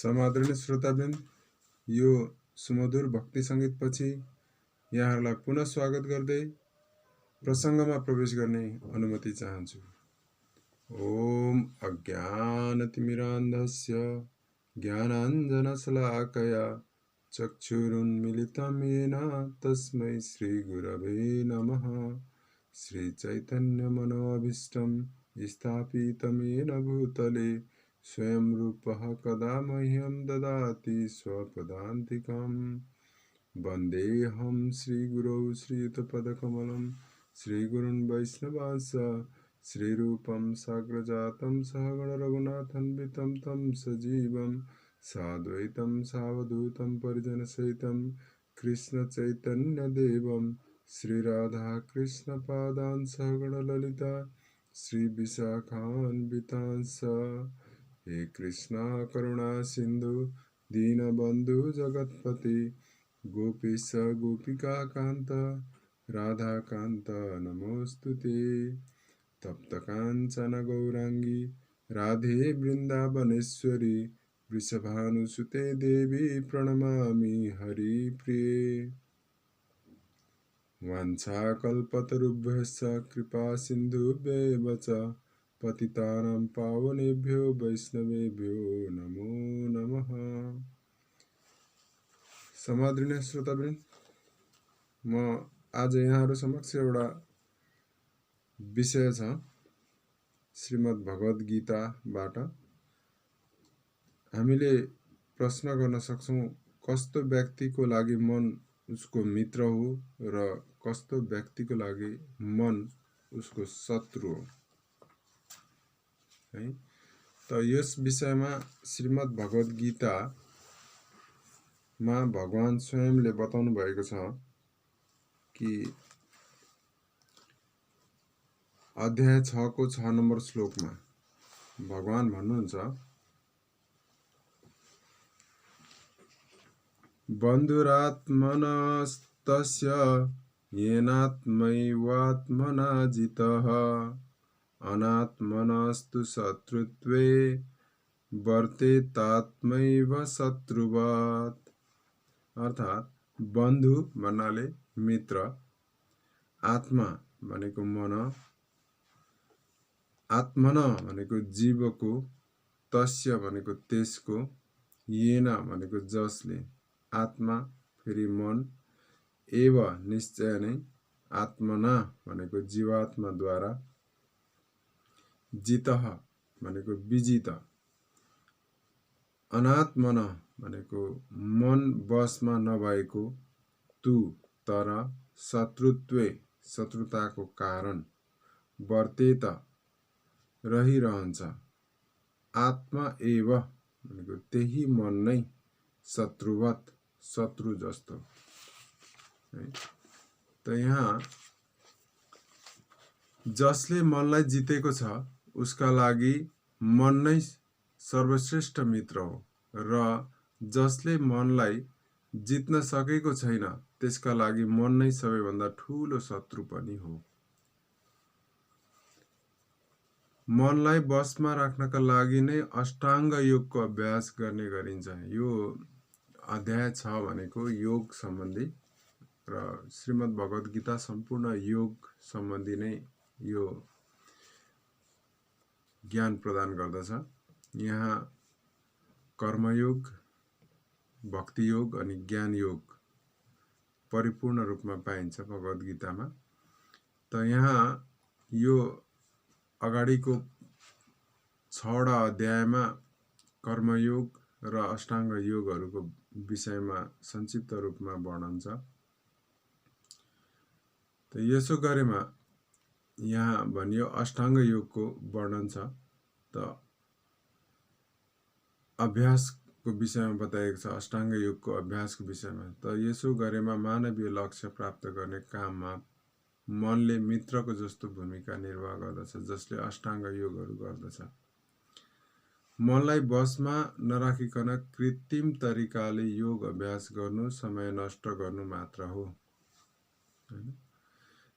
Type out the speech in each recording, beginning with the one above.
समादरणीय श्रोतावृन्द, यो सुमधुर भक्ति सङ्गीत पछि यहाँहरूलाई पुनः स्वागत गर्दै प्रसङ्गमा प्रवेश गर्ने अनुमति चाहन्छु। ओम अज्ञानतिमिरान्धस्य ज्ञानाञ्जनशलाकया चक्षुरुन्मीलितं येन तस्मै श्रीगुरवे नमः। श्रीचैतन्यमनोभीष्टं स्थापितं येन भूतले स्वयं रूपः कदा मह्यं ददाति स्वपदान्तिकम्। वन्देऽहं श्रीगुरौ श्रीयुतपदकमलं श्रीगुरुन् वैष्णवांश्च श्रीरूपं साग्रजातं सहगणरघुनाथान्वितं तं सजीवं साद्वैतं सावधूतं परिजनसहितं कृष्णचैतन्यदेवं श्रीराधाकृष्णपादान् सहगणललिता श्रीविशाखान्वितांश्च। हे कृष्णा करुणा सिन्धु दीनबन्धु जगत्पते गोपेश गोपिकान्त राधाकान्त नमोस्तुते। तप्तकाञ्चन गौराङ्गी राधे वृन्दावनेश्वरी वृषभानुसुते देवी प्रणमामि हरिप्रिये। वाञ्छाकल्पतरुभ्यश्च कृपा सिन्धुभ्येव च पतितानां पावनेभ्यो वैष्णवेभ्यो नमो नमः। समादरणीय श्रोतावृन्द, म आज यहाँहरू समक्ष एउटा विषय छ श्रीमद् भगवत गीताबाट। हामीले प्रश्न गर्न सक्छौँ, कस्तो व्यक्तिको लागि मन उसको मित्र हो र कस्तो व्यक्तिको लागि मन उसको शत्रु हो है। त यस विषयमा श्रीमद् भगवत गीतामा भगवान स्वयंले बताउनु भएको छ कि अध्याय 6 को 6 नम्बर श्लोकमा भगवान भन्नुहुन्छ, बन्धुरात्मनस्तस्य येनात्मैवात्मना जितः अनात्मनस्तु शत्रुत्वे वर्तेतात्मैव शत्रुवत्। अर्थात् बन्धु भन्नाले मित्र, आत्मा भनेको मन, आत्मन भनेको जीवको, तस्य भनेको त्यसको, येन भनेको जसले, आत्मा फेरि मन, एव निश्चय नै, आत्मना भनेको जीवात्माद्वारा, जितः भनेको विजित, अनात्मन भनेको मन वशमा नभएको, तु तर, शत्रुत्वे शत्रुताको कारण, वर्तेत रहिरहन्छ, आत्मा एव भनेको त्यही मन नै, शत्रुवत् शत्रु जस्तो है। त यहाँ जसले मनलाई जितेको छ उसका लागि मन नै सर्वश्रेष्ठ मित्र हो, र जसले मनलाई जित्न सकेको छैन त्यसका लागि मन नै सबैभन्दा ठूलो शत्रु पनि हो। मनलाई वशमा राख्नका लागि नै अष्टाङ्ग योगको अभ्यास गर्ने गरिन्छ। यो अध्याय 6 भनेको योग सम्बन्धी र श्रीमद् भगवत गीता सम्पूर्ण योग सम्बन्धी नै यो ज्ञान प्रदान गर्दछ। यहाँ कर्मयोग, भक्ति योग अनि ज्ञान योग परिपूर्ण रूपमा पाइन्छ भगवत गीतामा। त यहाँ यो अगाडिको 6वटा अध्यायमा कर्मयोग र अष्टाङ्ग योगहरूको विषयमा संक्षिप्त रूपमा वर्णन छ। त यसो गरेमा यहाँ भनियो अष्टाङ्ग योगको वर्णन छ। त अभ्यासको विषयमा बताएको छ, अष्टाङ्ग योगको अभ्यासको विषयमा। त यसो गरेमा मानवीय लक्ष्य प्राप्त गर्ने काममा मनले मित्रको जस्तो भूमिका निर्वाह गर्दछ, जसले अष्टाङ्ग योगहरू गर्दछ। मनलाई वशमा नराखिकन कृत्रिम तरिकाले योग अभ्यास गर्नु समय नष्ट गर्नु मात्र हो।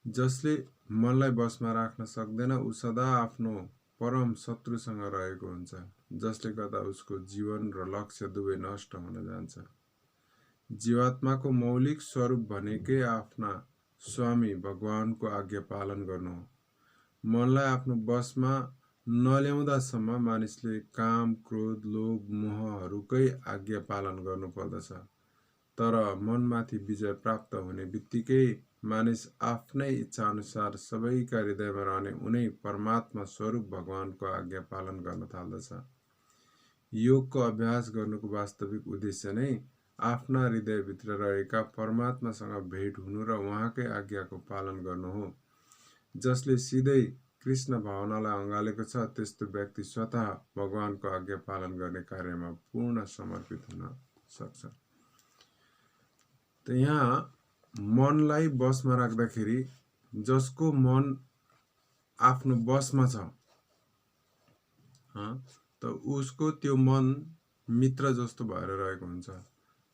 जसले मनलाई वशमा राख्न सक्दैन ऊ सदा आफ्नो परम शत्रुसँग रहेको हुन्छ। जसले गर्दा उसको जीवन र लक्ष्य दुवै नष्ट हुन जान्छ। जीवात्माको मौलिक स्वरूप भनेकै आफ्ना स्वामी भगवानको आज्ञा पालन गर्नु हो। मनलाई आफ्नो बसमा नल्याउँदासम्म मानिसले काम, क्रोध, लोभ, मोहहरूकै आज्ञा पालन गर्नुपर्दछ। तर मनमाथि विजय प्राप्त हुने बित्तिकै मानिस आफ्नै इच्छाअनुसार सबैका हृदयमा रहने उनै परमात्मा स्वरूप भगवानको आज्ञा पालन गर्न थाल्दछ। योगको अभ्यास गर्नुको वास्तविक उद्देश्य नै आफ्ना हृदयभित्र रहेका परमात्मासँग भेट हुनु र उहाँकै आज्ञाको पालन गर्नु हो। जसले सिधै कृष्ण भावनालाई अँगालेको छ त्यस्तो व्यक्ति स्वतः भगवानको आज्ञा पालन गर्ने कार्यमा पूर्ण समर्पित हुन सक्छ। त यहाँ मनलाई बसमा राख्दाखेरि जसको मन आफ्नो बसमा छ त उसको त्यो मन मित्र जस्तो भएर रहेको हुन्छ,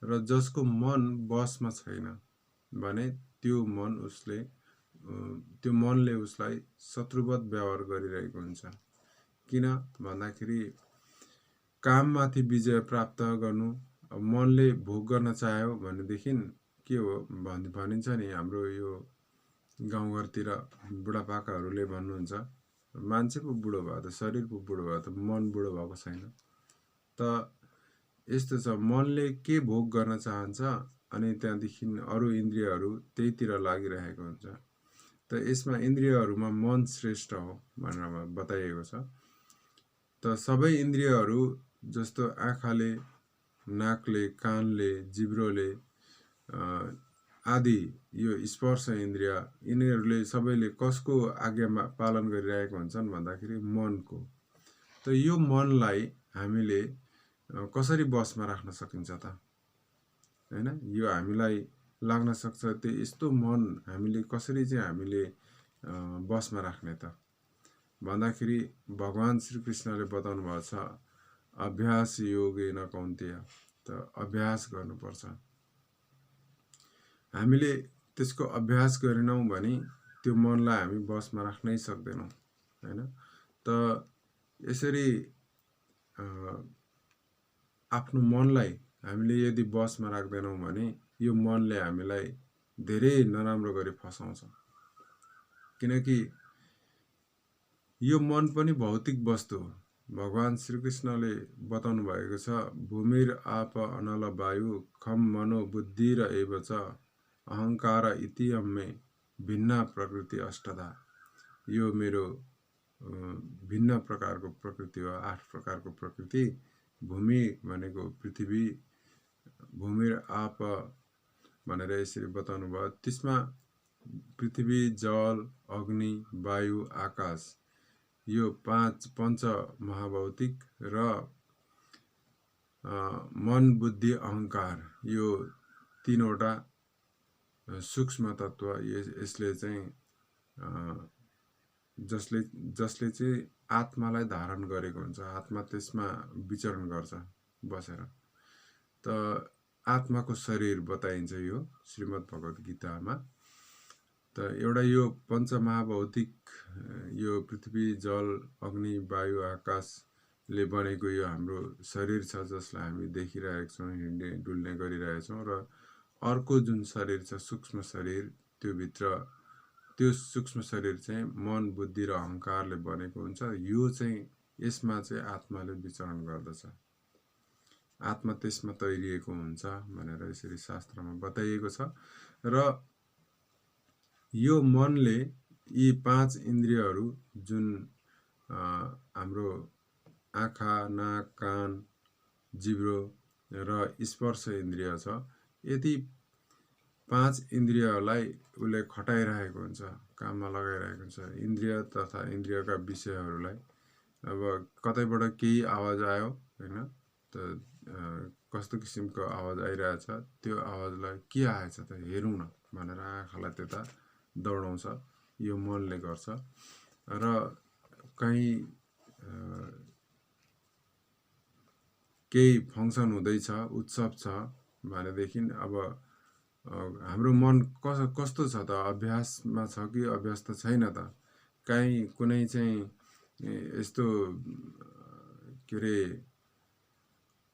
र जसको मन बसमा छैन भने त्यो मनले उसलाई शत्रुवत व्यवहार गरिरहेको हुन्छ। किन भन्दाखेरि काममाथि विजय प्राप्त गर्नु मनले भोग गर्न चाह्यो भनेदेखि के हो भनिन्छ नि, हाम्रो यो गाउँघरतिर बुढापाकाहरूले भन्नुहुन्छ, मान्छे पो बुढो भयो त, शरीर पो बुढो भयो त, मन बुढो भएको छैन। त यस्तो छ, मनले के भोग गर्न चाहन्छ अनि त्यहाँदेखि अरू इन्द्रियहरू त्यहीतिर लागिरहेको हुन्छ। त यसमा इन्द्रियहरूमा मन श्रेष्ठ हो भनेर बताइएको छ। त सबै इन्द्रियहरू जस्तो आँखाले, नाकले, कानले, जिब्रोले आदि यो स्पर्श इन्द्रिय, यिनीहरूले सबैले कसको आज्ञामा पालन गरिरहेको हुन्छन् भन्दाखेरि मनको। त यो मनलाई हामीले कसरी बसमा राख्न सकिन्छ त, हैन? यो हामीलाई लाग्न सक्छ त्यो यस्तो मन हामीले कसरी चाहिँ हामीले बसमा राख्ने त भन्दाखेरि भगवान श्री कृष्णले बताउनु भएको छ, अभ्यास योगेन कौन्तेय। त अभ्यास गर्नुपर्छ। हामीले त्यसको अभ्यास गरेनौँ भने त्यो मनलाई हामी बसमा राख्नै सक्दैनौँ, हैन? त यसरी आफ्नो मनलाई हामीले यदि बसमा राख्दैनौँ भने यो मनले हामीलाई धेरै नराम्रो गरी फसाउँछ। किनकि यो मन पनि भौतिक वस्तु हो। भगवान श्रीकृष्णले बताउनु भएको छ, भूमिर आप अनल वायु खम मनो बुद्धि र एव च अहंकार इति अम्मे भिन्न प्रकृति अष्टधा। यो मेरो भिन्न प्रकारको प्रकृति हो, 8 प्रकारको प्रकृति। भूमि भनेको पृथ्वी, भूमिर आप भनेर यसरी बताउनु भयो। त्यसमा पृथ्वी, जल, अग्नि, वायु, आकाश, यो 5 पञ्च महाभौतिक र मन, बुद्धि, अहंकार, यो 3 वटा सूक्ष्म तत्व। यसले चाहिँ जसले चाहिँ आत्मालाई धारण गरेको हुन्छ, आत्मा त्यसमा विचरण गर्छ बसेर। त आत्माको शरीर बताइन्छ यो श्रीमद् भगवत गीतामा। त एउटा यो पञ्चमहाभौतिक, यो पृथ्वी, जल, अग्नि, वायु, आकाशले बनेको यो हाम्रो शरीर छ, जसलाई हामी देखिरहेका छौँ, हिँड्ने डुल्ने गरिरहेका छौँ। र अर्को जुन शरीर छ सूक्ष्म शरीर, त्यो सूक्ष्म शरीर चाहिँ मन, बुद्धि र अहंकारले बनेको हुन्छ। यो चाहिँ यसमा चाहिँ आत्माले विचरण गर्दछ, आत्मा त्यसमा तैरिएको हुन्छ भनेर यसरी शास्त्रमा बताइएको छ। र यो मनले यी 5 इन्द्रियहरू जुन हाम्रो आँखा, नाक, कान, जिब्रो र स्पर्श इन्द्रिय छ, यति 5 इन्द्रियहरूलाई उसले खटाइरहेको हुन्छ, काममा लगाइरहेको हुन्छ। इन्द्रिय तथा इन्द्रियका विषयहरूलाई अब कतैबाट केही आवाज आयो, हैन? त कस्तो किसिमको आवाज आइरहेछ, त्यो आवाजलाई के आएछ त हेरौँ न भनेर आँखालाई त्यता दौडाउँछ, यो मनले गर्छ। र कहीँ केही फङ्सन हुँदैछ, उत्सव छ भनेदेखि अब हाम्रो मन कस्तो छ त, अभ्यासमा छ कि अभ्यस्त छैन त? कहीँ कुनै चाहिँ यस्तो के अरे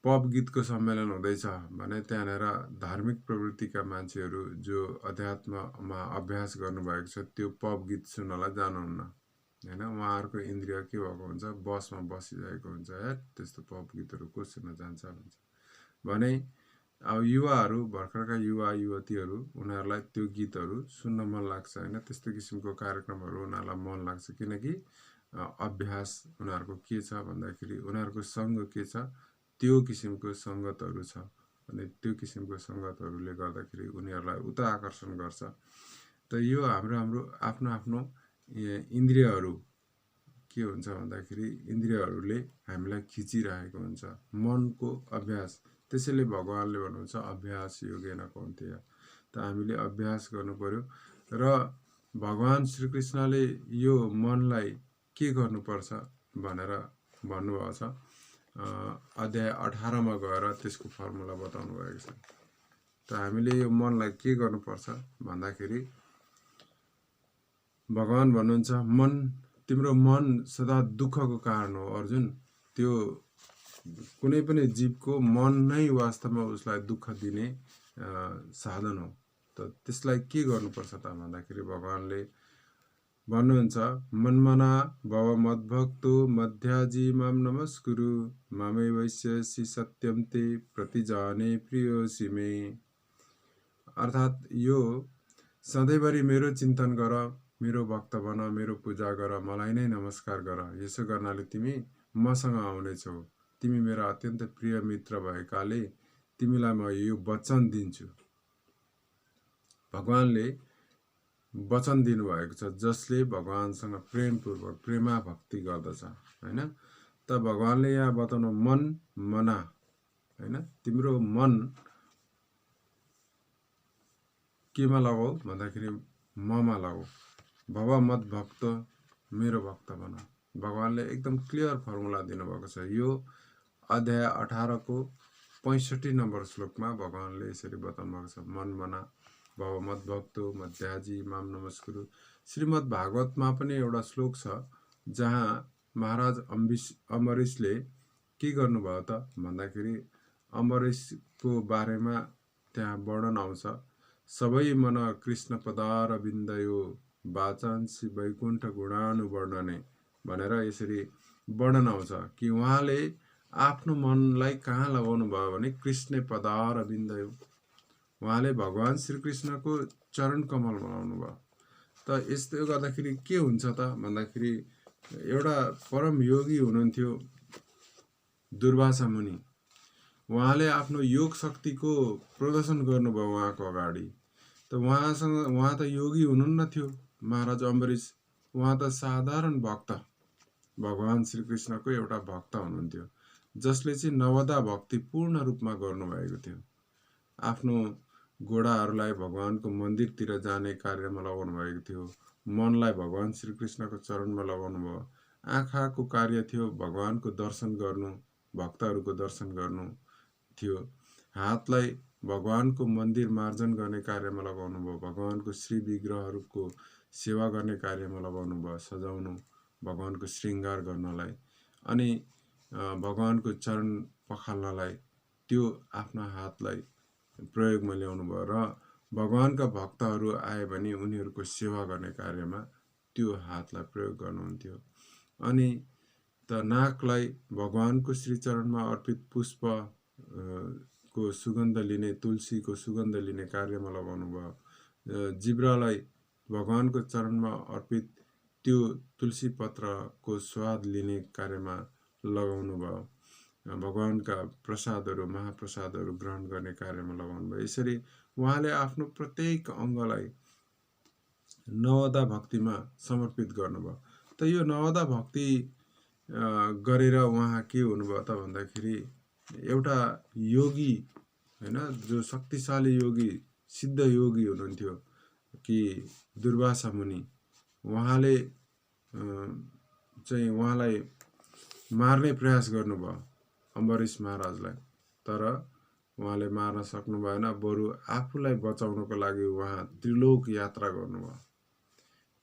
पप गीतको सम्मेलन हुँदैछ भने त्यहाँनिर धार्मिक प्रवृत्तिका मान्छेहरू जो अध्यात्ममा अभ्यास गर्नुभएको छ त्यो पप गीत सुन्नलाई जानुहुन्न हैन। उहाँहरूको इन्द्रिय के भएको हुन्छ, बसमा बसिरहेको हुन्छ, है त्यस्तो पप गीतहरू को सुन्न जान्छ भन्छ भने अब युवाहरू, भर्खरका युवा युवतीहरू, उनीहरूलाई त्यो गीतहरू सुन्न मन लाग्छ हैन। त्यस्तो किसिमको कार्यक्रमहरू उनीहरूलाई मन लाग्छ किनकि अभ्यास उनीहरूको के छ भन्दाखेरि उनीहरूको सङ्ग के छ, त्यो किसिमको सङ्गतहरू छ। अनि त्यो किसिमको सङ्गतहरूले गर्दाखेरि उनीहरूलाई उता आकर्षण गर्छ। त यो हाम्रो आफ्नो आफ्नो इन्द्रियहरू के हुन्छ भन्दाखेरि इन्द्रियहरूले हामीलाई खिचिरहेको हुन्छ, मनको अभ्यास। त्यसैले भगवानले भन्नुहुन्छ अभ्यास योगेन कौन्तेय। त हामीले अभ्यास गर्नु पर्यो र भगवान श्रीकृष्णले यो मनलाई के गर्नुपर्छ भनेर भन्नुभएको छ। अध्याय 18 मा गएर त्यसको फर्मुला बताउनु भएको छ। त हामीले यो मनलाई के गर्नुपर्छ भन्दाखेरि भगवान भन्नुहुन्छ मन, तिम्रो मन सदा दुःखको कारण हो अर्जुन। त्यो कुनै पनि जीवको मन नै वास्तवमा उसलाई दुःख दिने साधन हो। त त्यसलाई के गर्नुपर्छ त भन्दाखेरि भगवानले भन्नुहुन्छ मन्मना भव मद्भक्तो मध्याजी माम नमस्कुरु मामे वैश्यसि सत्यम ते प्रतिजाने प्रियोसि मे। अर्थात् यो सधैँभरि मेरो चिन्तन गर, मेरो भक्त बन, मेरो पूजा गर, मलाई नै नमस्कार गर। यसो गर्नाले तिमी मसँग आउनेछौ। तिमी मेरा अत्यन्त प्रिय मित्र भएकाले तिमीलाई म यो वचन दिन्छु। भगवानले वचन दिनुभएको छ जसले भगवानसँग प्रेमपूर्वक प्रेमा भक्ति गर्दछ हैन। त भगवानले यहाँ बताउनु मन मना हैन, तिम्रो मन केमा लगाऊ भन्दाखेरि ममा लगाऊ। भव मत भक्त, मेरो भक्त बन। भगवानले एकदम क्लियर फर्मुला दिनुभएको छ। यो अध्याय 18 को 65 नम्बर श्लोकमा भगवानले यसरी बताउनु भएको छ मन मना भव मत भक्तो मध्याजी माम नमस्कुरु। श्रीमद् भागवतमा पनि एउटा श्लोक छ जहाँ महाराज अम्बरीशले के गर्नुभयो त भन्दाखेरि अम्बरीशको बारेमा त्यहाँ वर्णन आउँछ। सबै मन कृष्ण पदार बिन्दयो वाचांसी वैकुण्ठ गुणानुवर्णने भनेर यसरी वर्णन आउँछ कि उहाँले आफ्नो मनलाई कहाँ लगाउनु भयो भने कृष्ण पदार बिन्दयो, उहाँले भगवान श्रीकृष्णको चरण कमल बनाउनु भयो। त यस्तो गर्दाखेरि के हुन्छ त भन्दाखेरि एउटा परम योगी हुनुहुन्थ्यो दुर्वासा मुनि। उहाँले आफ्नो योग शक्तिको प्रदर्शन गर्नुभयो उहाँको अगाडि। त उहाँ त योगी हुनुहुन्न थियो महाराज अम्बरीश, उहाँ त साधारण भक्त, भगवान श्रीकृष्णको एउटा भक्त हुनुहुन्थ्यो जसले चाहिँ नवदा भक्ति पूर्ण रूपमा गर्नुभएको थियो। आफ्नो घोडाहरूलाई भगवानको मन्दिरतिर जाने कार्यमा लगाउनु भएको थियो। मनलाई भगवान श्रीकृष्णको चरणमा लगाउनु भयो। आँखाको कार्य थियो भगवानको दर्शन गर्नु, भक्तहरूको दर्शन गर्नु थियो। हातलाई भगवानको मन्दिर मार्जन गर्ने कार्यमा लगाउनु भयो। भगवानको श्री विग्रहहरूको सेवा गर्ने कार्यमा लगाउनु भयो, सजाउनु, भगवानको श्रृङ्गार गर्नलाई, अनि भगवानको चरण पखाल्नलाई त्यो आफ्नो हातलाई प्रयोगमा ल्याउनु भयो। र भगवानका भक्तहरू आए भने उनीहरूको सेवा गर्ने कार्यमा त्यो हातलाई प्रयोग गर्नुहुन्थ्यो। अनि त नाकलाई भगवानको श्रीचरणमा अर्पित पुष्प को सुगन्ध लिने, तुलसीको सुगन्ध लिने कार्यमा लगाउनु भयो। जिब्रालाई भगवानको चरणमा अर्पित त्यो तुलसी पत्रको स्वाद लिने कार्यमा लगाउनु भयो। भगवानका प्रसादहरू, महाप्रसादहरू ग्रहण गर्ने कार्यमा लगाउनु भयो। यसरी उहाँले आफ्नो प्रत्येक अङ्गलाई नवदा भक्तिमा समर्पित गर्नुभयो। त यो नवदा भक्ति गरेर उहाँ के हुनुभयो त भन्दाखेरि एउटा योगी हैन, जो शक्तिशाली योगी, सिद्ध योगी हुनुहुन्थ्यो कि दुर्वासा मुनि। उहाँले चाहिँ उहाँलाई मार्ने प्रयास गर्नुभयो अम्बरीश महाराजलाई, तर उहाँले मार्न सक्नु भएन। बरु आफूलाई बचाउनको लागि उहाँ त्रिलोक यात्रा गर्नुभयो।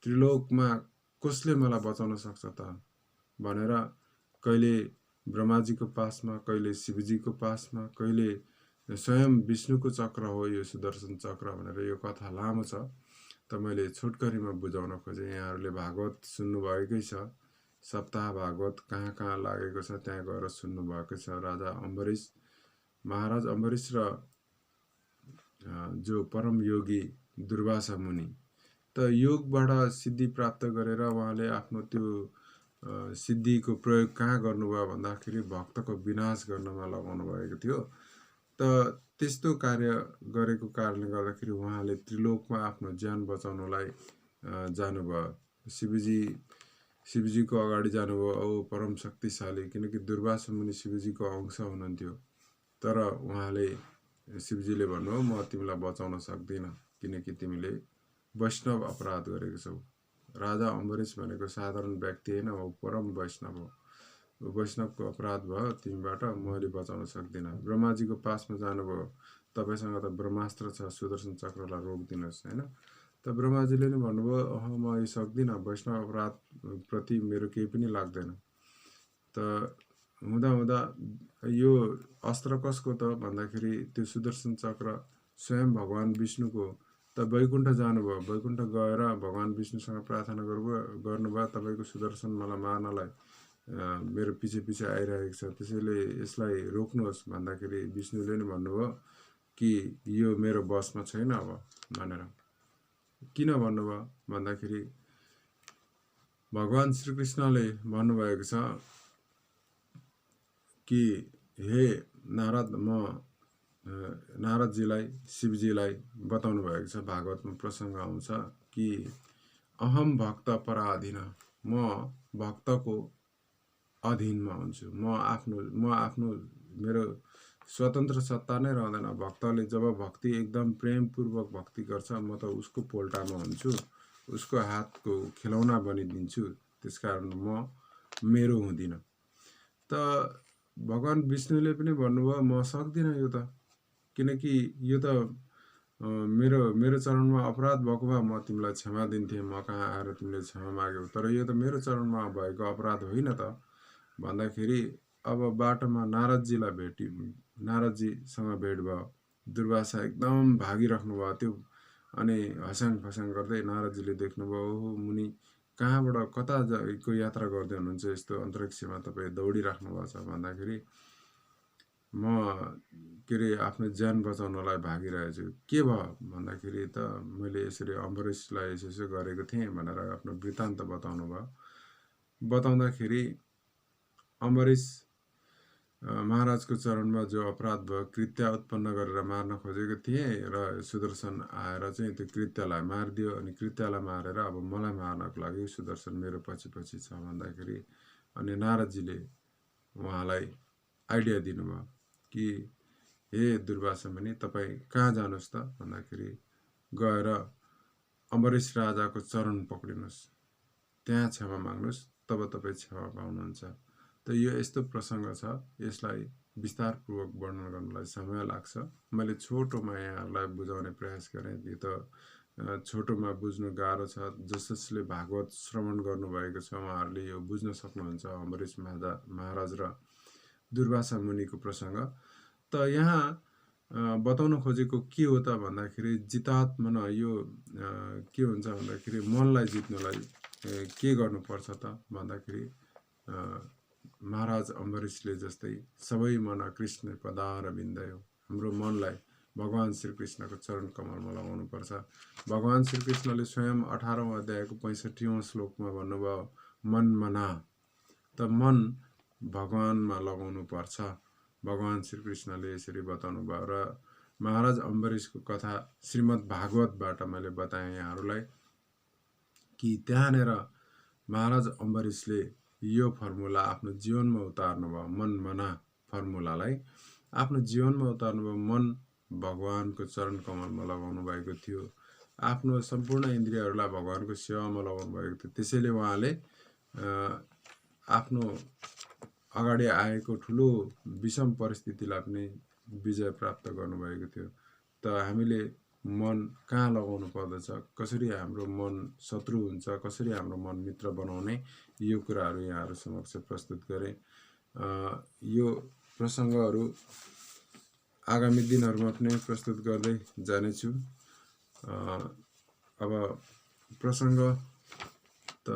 त्रिलोकमा कसले मलाई बचाउन सक्छ त भनेर कहिले ब्रह्माजीको पासमा, कहिले शिवजीको पासमा, कहिले स्वयं विष्णुको चक्र हो यो सुदर्शन चक्र भनेर यो कथा लामो छ। त मैले छोटकरीमा बुझाउन खोजेँ। यहाँहरूले भागवत सुन्नुभएकै छ। सप्ताह भागवत कहाँ कहाँ लागेको छ त्यहाँ गएर सुन्नुभएको छ। राजा अम्बरीश, महाराज अम्बरीश र जो परम योगी दुर्वासा मुनि, त योगबाट सिद्धि प्राप्त गरेर उहाँले आफ्नो त्यो सिद्धिको प्रयोग कहाँ गर्नुभयो भन्दाखेरि भक्तको विनाश गर्नमा लगाउनु भएको थियो। त त्यस्तो कार्य गरेको कारणले गर्दाखेरि उहाँले त्रिलोकमा आफ्नो ज्यान बचाउनलाई जानुभयो। शिवजीको अगाडि जानुभयो। औ परम शक्तिशाली, किनकि दुर्वासा मुनि शिवजीको अंश हुनुहुन्थ्यो। तर उहाँले, शिवजीले भन्नुभयो म तिमीलाई बचाउन सक्दिनँ, किनकि तिमीले वैष्णव अपराध गरेको छौ। राजा अम्बरीश भनेको साधारण व्यक्ति होइन, ऊ परम वैष्णव हो। वैष्णवको अपराध भयो तिमीबाट, मैले बचाउन सक्दिनँ। ब्रह्माजीको पासमा जानुभयो। तपाईँसँग त ब्रह्मास्त्र छ, सुदर्शन चक्रलाई रोकिदिनुहोस् होइन। त ब्रह्माजीले नै भन्नुभयो म यो सक्दिनँ, वैष्णव अपराध प्रति मेरो केही पनि लाग्दैन। त हुँदा हुँदा यो अस्त्र कसको त भन्दाखेरि त्यो सुदर्शन चक्र स्वयं भगवान् विष्णुको। त वैकुण्ठ जानुभयो। वैकुण्ठ गएर भगवान् विष्णुसँग प्रार्थना गर्नुभयो तपाईँको सुदर्शन मलाई मार्नलाई मेरो पछि पछि आइरहेको छ, त्यसैले यसलाई रोक्नुहोस् भन्दाखेरि विष्णुले नै भन्नुभयो कि यो मेरो बसमा छैन अब भनेर। किन भन्नुभयो भन्दाखेरि भगवान् श्रीकृष्णले भन्नुभएको छ कि हे नारद, म नारदजीलाई शिवजीलाई बताउनु भएको छ। भागवतमा प्रसङ्ग आउँछ कि अहम भक्त पराधीन, म भक्तको अधीनमा हुन्छु। म आफ्नो मेरो स्वतन्त्र सत्ता नै रहँदैन। भक्तले जब भक्ति एकदम प्रेमपूर्वक भक्ति गर्छ, म त उसको पोल्टामा हुन्छु, उसको हातको खिलौना बनिदिन्छु। त्यसकारण म मेरो हुँदिनँ। त भगवान् विष्णुले पनि भन्नुभयो म सक्दिनँ यो त, किनकि यो त मेरो चरणमा अपराध भएको भए म तिमीलाई क्षमा दिन्थेँ, म कहाँ आएर तिमीले क्षमा माग्यौ। तर यो त मेरो चरणमा भएको अपराध होइन त भन्दाखेरि अब बाटोमा नारदजीसँग भेट भयो। दुर्वासा एकदम भागिराख्नु भयो त्यो। अनि हस्याङ फस्याङ गर्दै नारदजीले देख्नुभयो, ओहो मुनि कहाँबाट कताको यात्रा गर्दै हुनुहुन्छ, यस्तो अन्तरिक्षमा तपाईँ दौडिराख्नु भएको छ भन्दाखेरि म आफ्नो ज्यान बचाउनलाई भागिरहेको छु। के भयो भन्दाखेरि त मैले यसरी अम्बरीशलाई यसो गरेको थिएँ भनेर आफ्नो वृत्तान्त बताउनु भयो। बताउँदाखेरि अम्बरीश महाराजको चरणमा जो अपराध भयो, कृत्य उत्पन्न गरेर मार्न खोजेको थिएँ र सुदर्शन आएर चाहिँ त्यो कृत्यलाई मारिदियो। अनि कृत्यलाई मारेर अब मलाई मार्नको लागि सुदर्शन मेरो पछि पछि छ भन्दाखेरि अनि नारदजीले उहाँलाई आइडिया दिनुभयो कि हे दुर्वासा मुनि, तपाईँ कहाँ जानुहोस् त भन्दाखेरि गएर अम्बरीश राजाको चरण पक्रिनुहोस्, त्यहाँ क्षमा माग्नुहोस्, तब तपाईँ क्षमा पाउनुहुन्छ। त यो यस्तो प्रसङ्ग छ, यसलाई विस्तारपूर्वक वर्णन गर्नलाई समय लाग्छ। मैले छोटोमा यहाँहरूलाई बुझाउने प्रयास गरेँ। यो त छोटोमा बुझ्नु गाह्रो छ। जसले भागवत श्रवण गर्नुभएको छ उहाँहरूले यो बुझ्न सक्नुहुन्छ, अम्बरीश महाराज र दुर्वासा मुनिको प्रसङ्ग। त यहाँ बताउन खोजेको के हो त भन्दाखेरि जितात्मन, यो के हुन्छ भन्दाखेरि मनलाई जित्नलाई के गर्नुपर्छ त भन्दाखेरि महाराज अम्बरीशले जस्तै सबै मन कृष्ण पदार बिन्दयो, हाम्रो मनलाई भगवान् श्रीकृष्णको चरण कमलमा लगाउनुपर्छ। भगवान् श्रीकृष्णले स्वयं 18औं अध्यायको 65औं श्लोकमा भन्नुभयो मन मना। त मन भगवानमा लगाउनु पर्छ। भगवान् श्रीकृष्णले यसरी बताउनु भयो। र महाराज अम्बरीशको कथा श्रीमद् भागवतबाट मैले बताएँ यहाँहरूलाई कि त्यहाँनिर महाराज अम्बरीशले यो फर्मुला आफ्नो जीवनमा उतार्नुभयो। मन मना फर्मुलालाई आफ्नो जीवनमा उतार्नुभयो। मन भगवानको चरण कमलमा लगाउनु भएको थियो। आफ्नो सम्पूर्ण इन्द्रियहरूलाई भगवानको सेवामा लगाउनु भएको थियो। त्यसैले उहाँले आफ्नो अगाडि आएको ठुलो विषम परिस्थितिलाई पनि विजय प्राप्त गर्नुभएको थियो। त हामीले मन कहाँ लगाउनु पर्दछ, कसरी हाम्रो मन शत्रु हुन्छ, कसरी हाम्रो मन मित्र बनाउने, यो कुराहरू यहाँहरू समक्ष प्रस्तुत गरेँ। यो प्रसङ्गहरू आगामी दिनहरूमा पनि प्रस्तुत गर्दै जानेछु। अब प्रसङ्ग त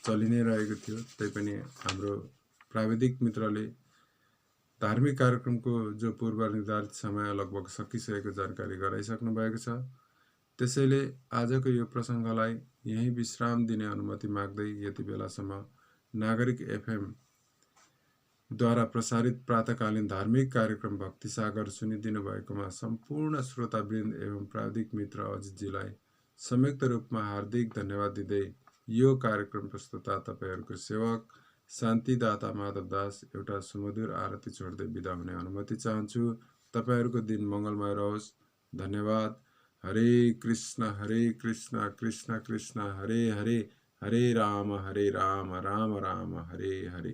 चलि नै रहेको थियो, तैपनि हाम्रो प्राविधिक मित्रले धार्मिक कार्यक्रमको जो पूर्व निर्धारित समय लगभग सकिसकेको जानकारी गराइसक्नु भएको छ। त्यसैले आजको यो प्रसङ्गलाई यहीँ विश्राम दिने अनुमति माग्दै यति बेलासम्म नागरिक एफएम द्वारा प्रसारित प्रातकालीन धार्मिक कार्यक्रम भक्ति सागर सुनिदिनु भएकोमा सम्पूर्ण श्रोतावृन्द एवं प्राविधिक मित्र अजितजीलाई संयुक्त रूपमा हार्दिक धन्यवाद दिँदै यो कार्यक्रम प्रस्तुता तपाईहरूको सेवक शान्तिदाता माधव दास एउटा सुमधुर आरती छोड्दै बिदा हुने अनुमति चाहन्छु। तपाईहरूको दिन मङ्गलमय रहोस्। धन्यवाद। हरे कृष्ण कृष्ण कृष्ण हरे हरे, हरे राम राम राम हरे हरे।